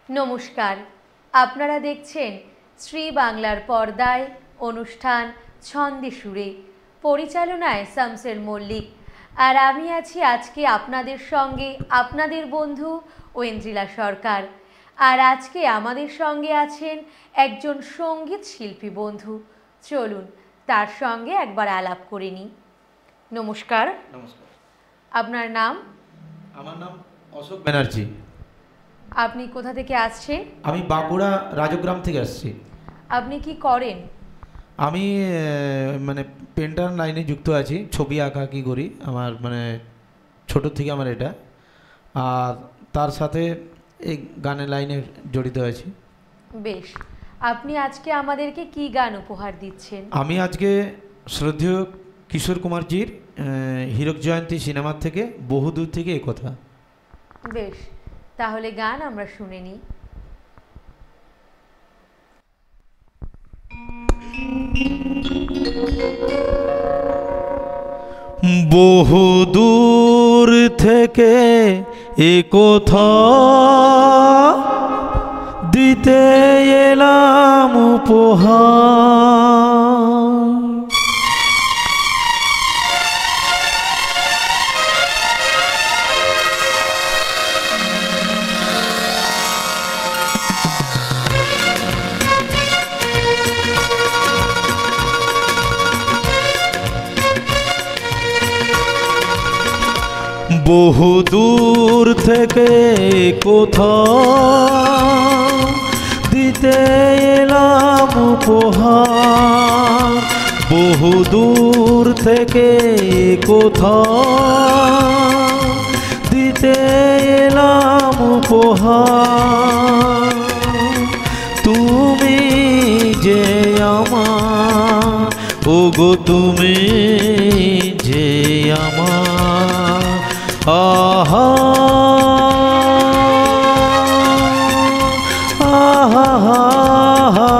নমস্কার, আপনারা দেখছেন শ্রী বাংলার পর্দায় অনুষ্ঠান ছন্দে সুরে, পরিচালনায় শামসের মল্লিক। আর আমি আছি আজকে আপনাদের সঙ্গে, আপনাদের বন্ধু ঐন্দ্রিলা সরকার। আর আজকে আমাদের সঙ্গে আছেন একজন সঙ্গীত শিল্পী বন্ধু। চলুন তার সঙ্গে একবার আলাপ করে নিই। নমস্কার। নমস্কার। আপনার নাম? আমার নাম অশোক ব্যানার্জি। আপনি কোথা থেকে আসছেন? আমি বাঁকুড়া রাজগ্রাম থেকে আসছি। আপনি কি করেন? আমি পেন্টার লাইনে যুক্ত আছি, ছবি আঁকা কি করি, আমার ছোট থেকে আমার এটা, আর তার সাথে এই গানের লাইনে জড়িত আছি। বেশ, আপনি আজকে আমাদেরকে কি গান উপহার দিচ্ছেন? আমি আজকে শ্রদ্ধেয় কিশোর কুমারজির হীরক জয়ন্তী সিনেমার থেকে বহুদূর থেকে এ কথা। বেশ, তাহলে গান আমরা শুনে নিই। বহুদূর থেকে এ কথা দিতে এলাম উপহার, বহুদূর থেকে কোথা দিতে এলাম উপহার, বহুদূর থেকে কোথা দিতে এলাম উপহার। তুমি যে আমার, ওগো তুমি যে আমার, আহা আহা আহা।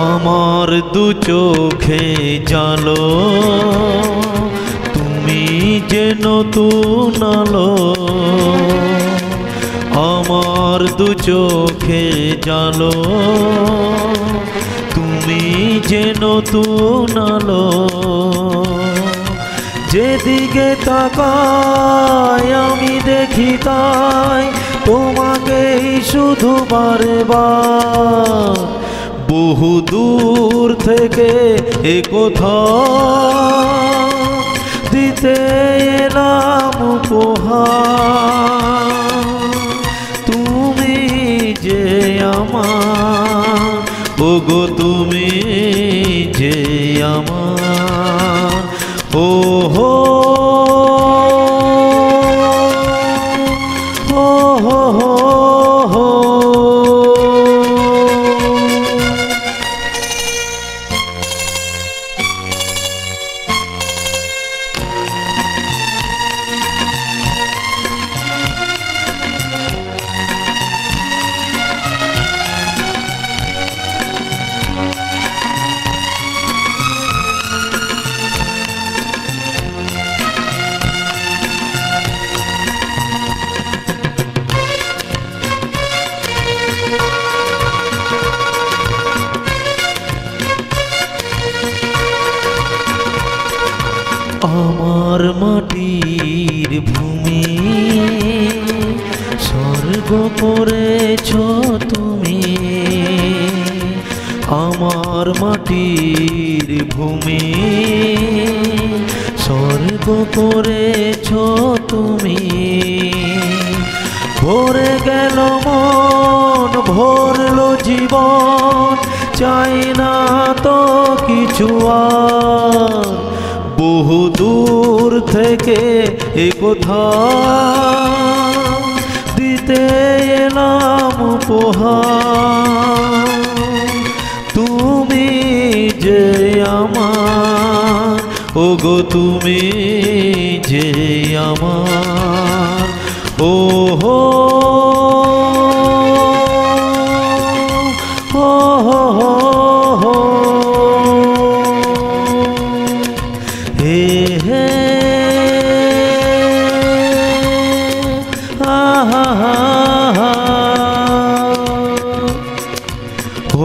আমার দু চোখে জালো, তুমি যে নতুন আলো। আমার দু চোখে জালো, তুমি যে নতুন আলো। যেদিকে তাকাই আমি দেখি তাই তোমাকেই শুধু বারে বার। বহুদূর থেকে এ কথা দিতে এলাম উপহার। তুমি যে আমার, ওগো তুমি যে আমার, ও হো হো হো হো হো। আমার মাটির ভূমি স্বর্গ করেছ তুমি, আমার মাটির ভূমি স্বর্গ করেছ তুমি। ভরে গেল মন, ভরলো জীবন, চাই না তো কিছু আর। বহু দূর থেকে এ কথা দিতে এলাম উপহার। তুমি যে আমার, ওগো তুমি যে আমার, ও হো ও হো হো হে হে আহা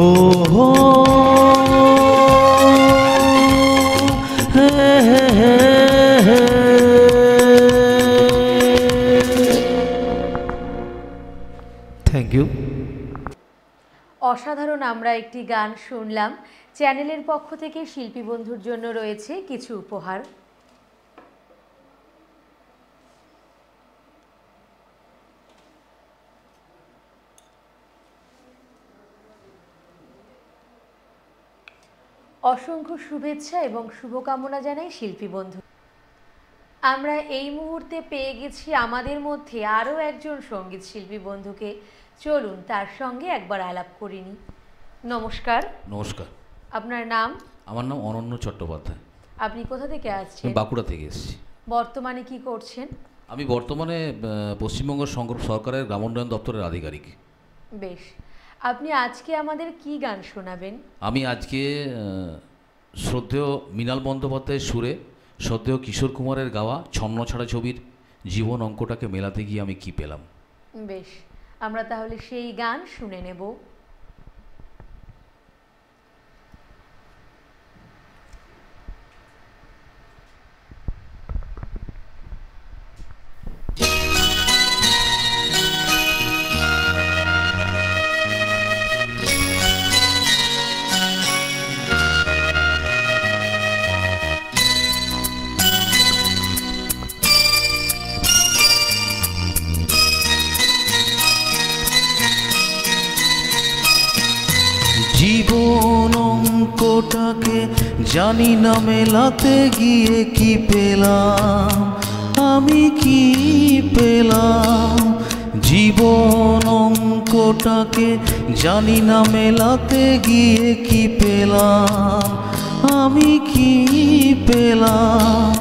ও হো হে হে হে। Thank you. অসাধারণ আমরা একটি গান শুনলাম। চ্যানেলের পক্ষ থেকে শিল্পী বন্ধুর জন্য রয়েছে কিছু উপহার। অসংখ্য শুভেচ্ছা এবং শুভকামনা জানাই শিল্পী বন্ধু। আমরা এই মুহূর্তে পেয়ে গেছি আমাদের মধ্যে আরও একজন সঙ্গীত শিল্পী বন্ধুকে। চলুন তার সঙ্গে একবার আলাপ করিনি। নমস্কার। নমস্কার। আপনার নাম? আমার নাম অনন্য চট্টোপাধ্যায়। আপনি কোথা থেকে আসছেন? আমি বাঁকুড়া থেকে এসেছি। বর্তমানে কি করছেন? আমি বর্তমানে পশ্চিমবঙ্গ সরকারের গ্রামোন্নয়ন দপ্তরের আধিকারিক। বেশ, আপনি আজকে আমাদের কি গান শোনাবেন? আমি আজকে শ্রদ্ধেয় মৃণাল বন্দ্যোপাধ্যায়ের সুরে শ্রদ্ধেয় কিশোর কুমারের গাওয়া ছন্নছাড়া ছবির জীবন অঙ্কটাকে মেলাতে গিয়ে আমি কি পেলাম। বেশ, আমরা তাহলে সেই গান শুনে নেব। জীবন অঙ্কটাকে জানি না মেলাতে গিয়ে কি পেলাম, আমি কি পেলাম। জীবন অঙ্কটাকে জানি না মেলাতে গিয়ে কি পেলাম, আমি কি পেলাম।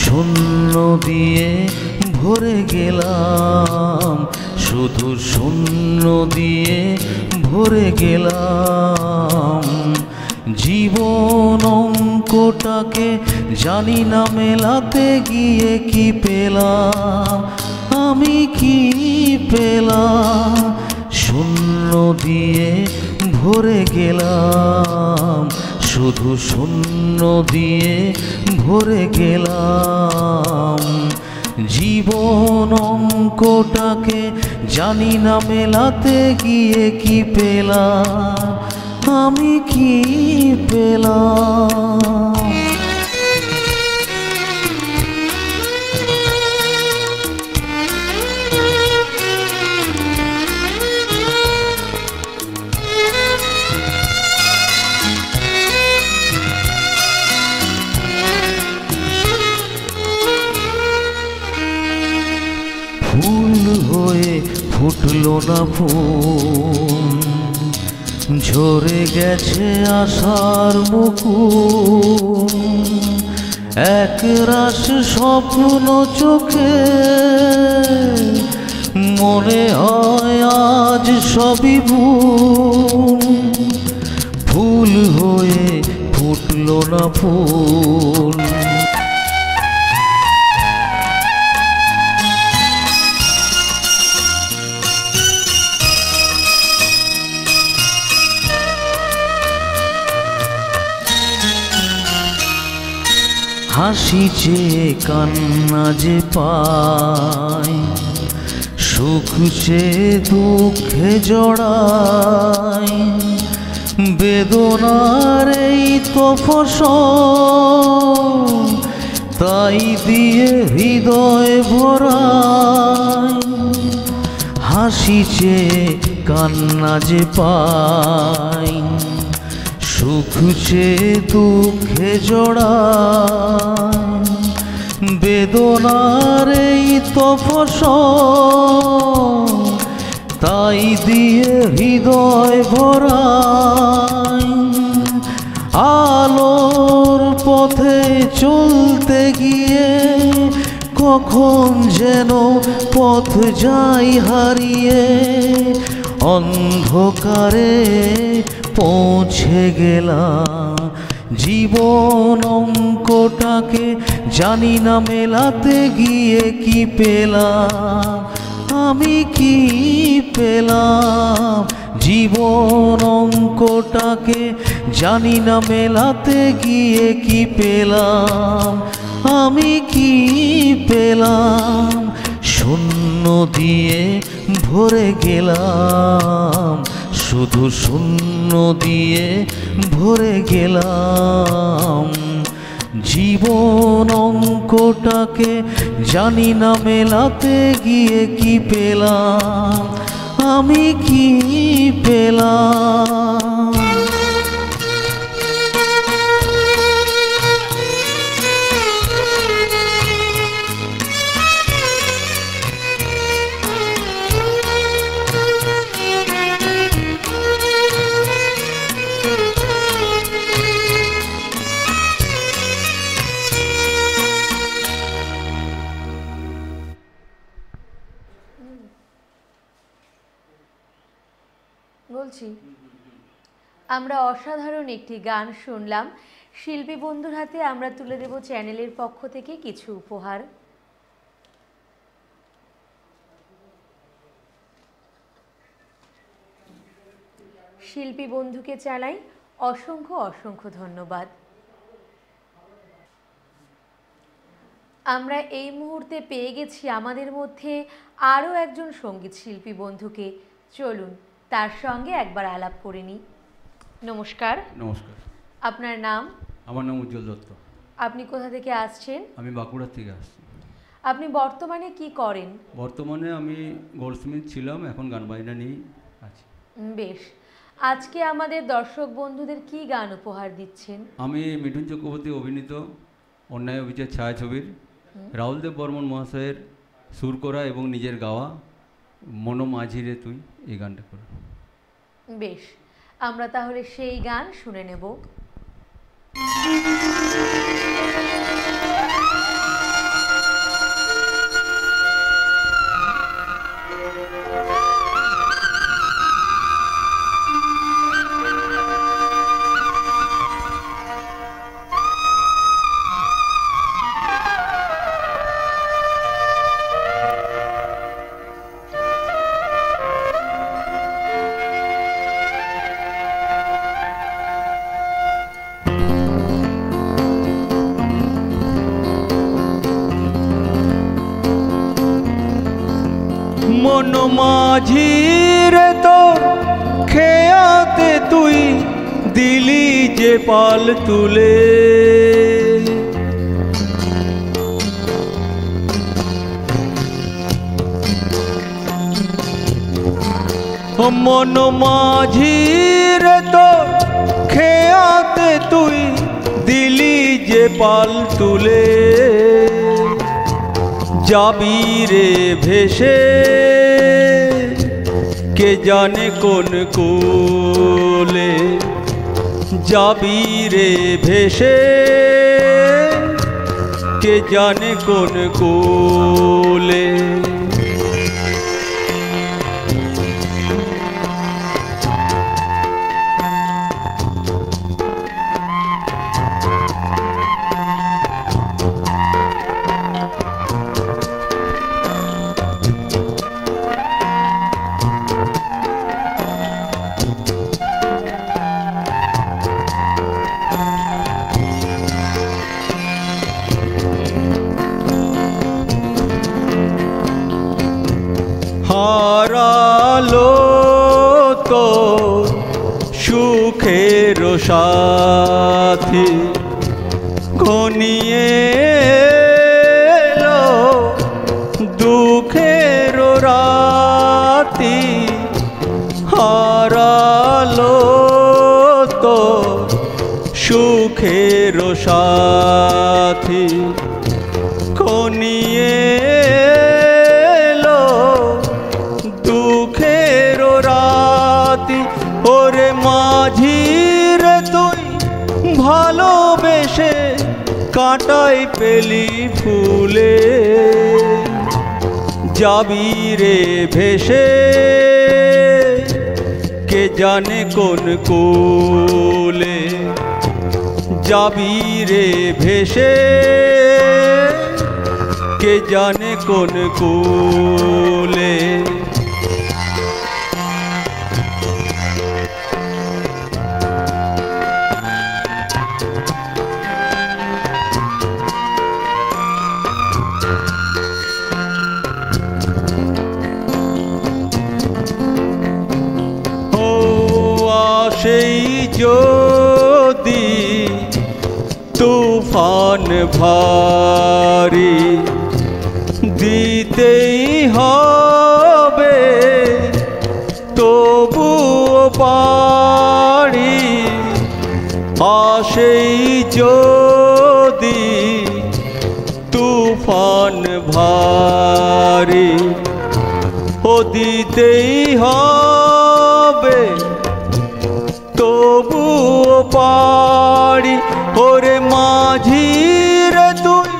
শূন্য দিয়ে ভরে গেলাম, শুধু শূন্য দিয়ে ভরে গেলাম। জীবন অঙ্কটাকে জানি না মেলাতে গিয়ে কি পেলাম, আমি কি পেলাম। শূন্য দিয়ে ভরে গেলাম, শুধু শূন্য দিয়ে ভরে গেলাম। জীবন অঙ্কটাকে জানি না মেলাতে গিয়ে কি পেলাম, আমি কি পেলাম। ফুল হয়ে ফুটলো না ফুল, ঝরে গেছে আশার মুকুল। এক রাশ স্বপ্ন চোখে মনে হয় আজ সবই ভুল। ফুল হয়ে ফুটলো না ফুল, হাসি চেয়ে কান্না যে পায়, সুখ চেয়ে দুঃখে জড়ায়। বেদনার এই তো ফসল, তাই দিয়ে হৃদয় ভরায়। হাসি চেয়ে কান্না যে পাই, সুখ যে দুঃখে জড়ায়, বেদনার এই তপস্বর তাই দিয়ে হৃদয় ভরাই। আলোর পথে চলতে গিয়ে কখন যেন পথ যাই হারিয়ে, অন্ধকারে পৌঁছে গেলাম। জীবন অঙ্কটাকে জানি না মেলাতে গিয়ে কি পেলাম, আমি কি পেলাম। জীবন অঙ্কটাকে জানি না মেলাতে গিয়ে কি পেলাম, আমি কি পেলাম। শূন্য দিয়ে ভরে গেলাম, শুধু শূন্য দিয়ে ভরে গেলাম। জীবন অঙ্কটাকে জানি না মেলাতে গিয়ে কি পেলাম, আমি কি পেলাম। বলছি, আমরা অসাধারণ একটি গান শুনলাম। শিল্পী বন্ধুর হাতে আমরা তুলে দেব চ্যানেলের পক্ষ থেকে কিছু উপহার। শিল্পী বন্ধুকে জানাই অসংখ্য অসংখ্য ধন্যবাদ। আমরা এই মুহূর্তে পেয়ে গেছি আমাদের মধ্যে আরও একজন সঙ্গীত শিল্পী বন্ধুকে। চলুন তার সঙ্গে একবার আলাপ করে নিই। নমস্কার। নমস্কার। আপনার নাম? আমার নাম উজ্জ্বল দত্ত। আপনি কোথা থেকে আসছেন? আমি বাঁকুড়া থেকে আসছি। আপনি বর্তমানে কি করেন? বর্তমানে আমি গোল্ডস্মিথ ছিলাম, এখন গান বাজনা নিয়ে আছি। বেশ, আজকে আমাদের দর্শক বন্ধুদের কি গান উপহার দিচ্ছেন? আমি মিঠুন চক্রবর্তী অভিনীত অন্যায় অভিযান ছায়াছবির রাহুল দেব বর্মন মহাশয়ের সুর করা এবং নিজের গাওয়া মনো মাঝিরে তুই এই গানটা করা। বেশ, আমরা তাহলে সেই গান শুনে নেব। মন মাঝিরে তোর খেয়াতে তুই দিলি যে পাল তুলে, মন মাঝিরে তোর খেয়াতে তুই দিলি যে পাল তুলে, যাবি রে ভেসে কে জানে কোন কোলে, যাবি রে ভেসে কে জানে কোন কোলে। হারালো তো সুখের সাথী, ঘনিয়ে এলো দুঃখের রাতি, সুখের সাথী খনিয়ে এলো দুঃখের রাতি। ওরে মাঝি রে তুই ভালোবেসে কাঁটাই পেলি ফুলে, যাবি রে ভেসে কে জানে কোন কোলে, যাবি রে ভেসে কে জানে কোন কোলে। সেই যদি তুফান ভারী দিতেই হবে তবুও পারি, আসেই যদি তুফান ভারী ও দিতেই হবে তবুও পারি। ওরে মাঝি রে তুই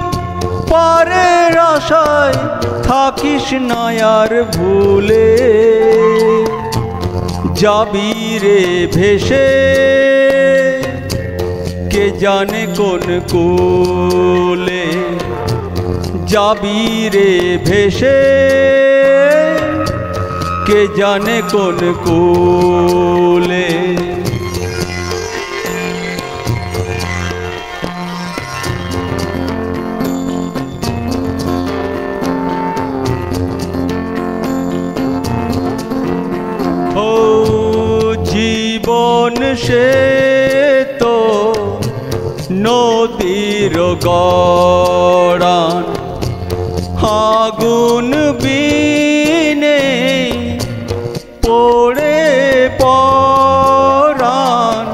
পারের আশায় থাকিস না আর ভুলে, যাবি রে ভেসে কে জানে কোন কোলে, যাবি রে ভেসে কে জানে কোন কোলে। ও জীবন সে তো নদীর গড়ান, আগুন বিনে পড়ে পরাণ।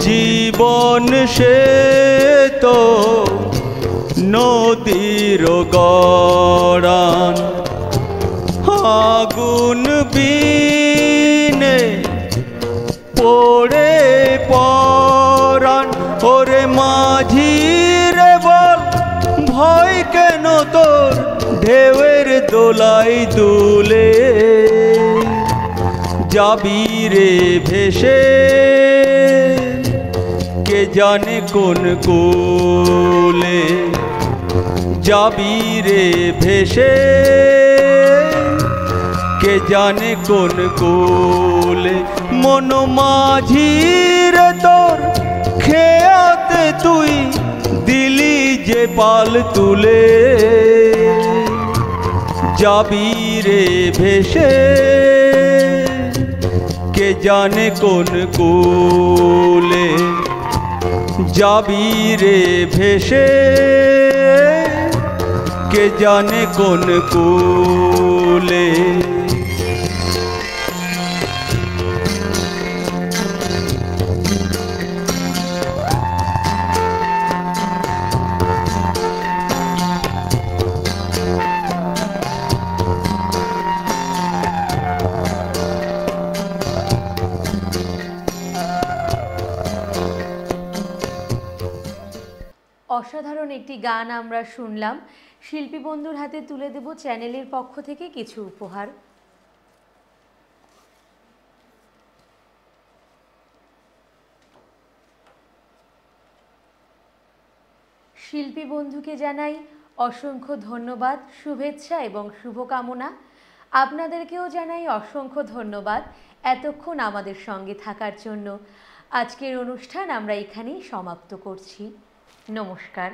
জীবন সে তো নদীর গড়ান, আগুন বিনে পড়ে পরাণ। ওরে মাঝি রে বল ভয় কেন তোর ঢেউয়ের দোলাই দুলে, যাবি রে ভেসে কে জানে কোন কোলে, যাবি রে ভেসে কে জানে কোন কোলে। মন মাঝি রে তোর খেয়াতে তুই দিলি যে পাল তুলে, যাবি রে ভেসে কে জানে কোন কোলে, যাবি রে ভেসে কে জানে কোন কোলে। অসাধারণ একটি গান আমরা শুনলাম। শিল্পী বন্ধুর হাতে তুলে দেব চ্যানেলের পক্ষ থেকে কিছু উপহার। শিল্পী বন্ধুকে জানাই অসংখ্য ধন্যবাদ, শুভেচ্ছা এবং শুভকামনা। আপনাদেরকেও জানাই অসংখ্য ধন্যবাদ এতক্ষণ আমাদের সঙ্গে থাকার জন্য। আজকের অনুষ্ঠান আমরা এখানেই সমাপ্ত করছি। নমস্কার।